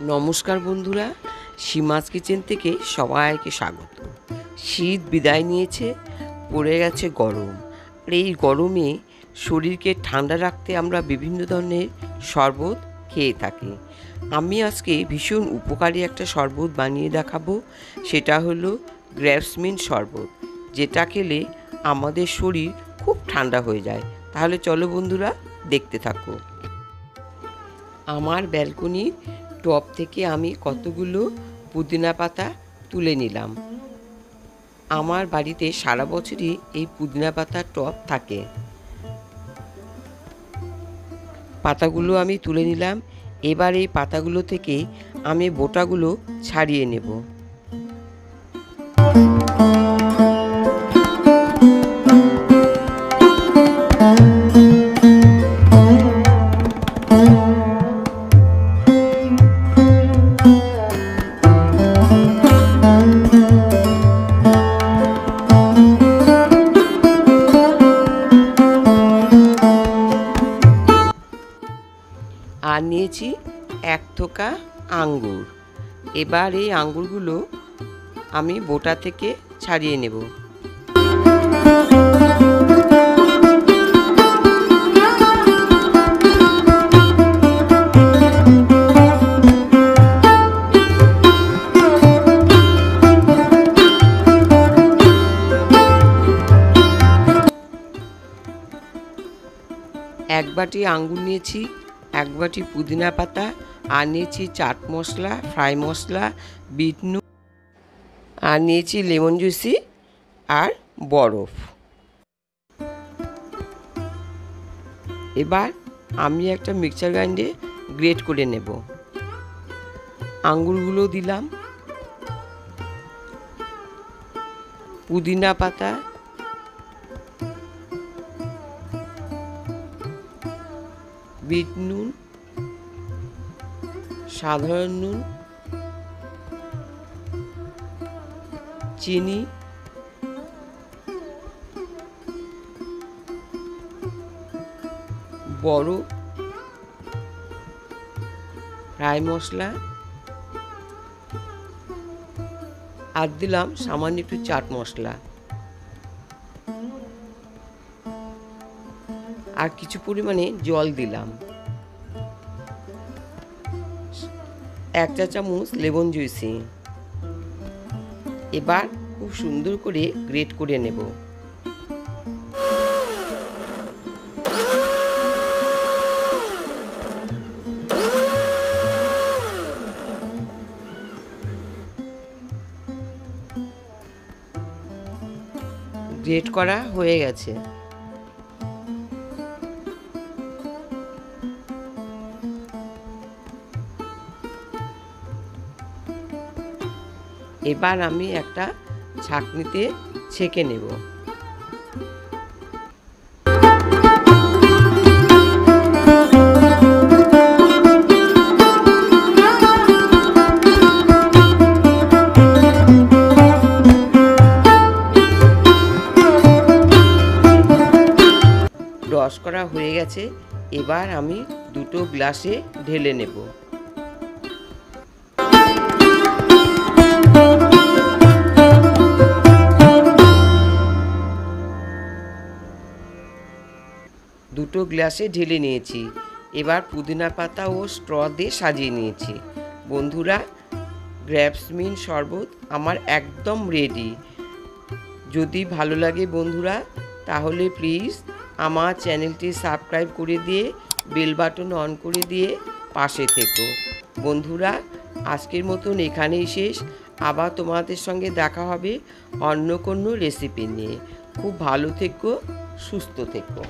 নমস্কার বন্ধুরা, সীমাস কিচেন থেকে সবাইকে স্বাগত। শীত বিদায় নিয়েছে, পড়ে গেছে গরম। আর এই গরমে শরীরকে ঠান্ডা রাখতে আমরা বিভিন্ন ধরনের শরবত খেয়ে থাকি। আমি আজকে ভীষণ উপকারী একটা শরবত বানিয়ে দেখাবো। সেটা হলো গ্রেপস মিন্ট শরবত, যেটা খেলে আমাদের শরীর খুব ঠান্ডা হয়ে যায়। তাহলে চলো বন্ধুরা, দেখতে থাকো। আমার ব্যালকনির টব থেকে আমি কতগুলো পুদিনা পাতা তুলে নিলাম। আমার বাড়িতে সারা বছরই এই পুদিনা পাতার টব থাকে। পাতাগুলো আমি তুলে নিলাম। এবার এই পাতাগুলো থেকে আমি বোটাগুলো ছাড়িয়ে নেব। আর নিয়েছি এক থোকা আঙ্গুর। এবার এই আঙ্গুরগুলো আমি বোটা থেকে ছাড়িয়ে নেব। এক বাটি আঙ্গুর নিয়েছি, এক বাটি পুদিনা পাতা, আর নিয়েছি চাট মশলা, ফ্রাই মশলা, বিট নুন, আর নিয়েছি লেমন জুসি আর বরফ। এবার আমি একটা মিক্সার গ্রাইন্ডে গ্রেট করে নেব। আঙ্গুরগুলো দিলাম, পুদিনা পাতা, বিট নুন, সাধারণ নুন, চিনি, বরফ, ফ্রাই মশলা, আর দিলাম সামান্য একটু চাট মশলা, আর কিছু পরিমাণে জল দিলাম, এক চা চামচ লেমন জুসি। এবার খুব সুন্দর করে গ্রেট করে নেব। গ্রেট করা হয়ে গেছে। এবার আমি একটা ছাঁকনিতে ছেঁকে নেব। রস করা হয়ে গেছে। এবার আমি দুটো গ্লাসে ঢেলে নেব। দুটো গ্লাসে ঢেলে নিয়েছি। এবার পুদিনা পাতা ও স্ট্র দিয়ে সাজিয়ে নিয়েছি। বন্ধুরা, গ্রেপস মিন্ট শরবত আমার একদম রেডি। যদি ভালো লাগে বন্ধুরা, তাহলে প্লিজ আমার চ্যানেলটি সাবস্ক্রাইব করে দিয়ে বেল বাটন অন করে দিয়ে পাশে থেকো। বন্ধুরা, আজকের মতন এখানেই শেষ। আবার তোমাদের সঙ্গে দেখা হবে অন্য কোনো রেসিপি নিয়ে। খুব ভালো থেকো, সুস্থ থেকো।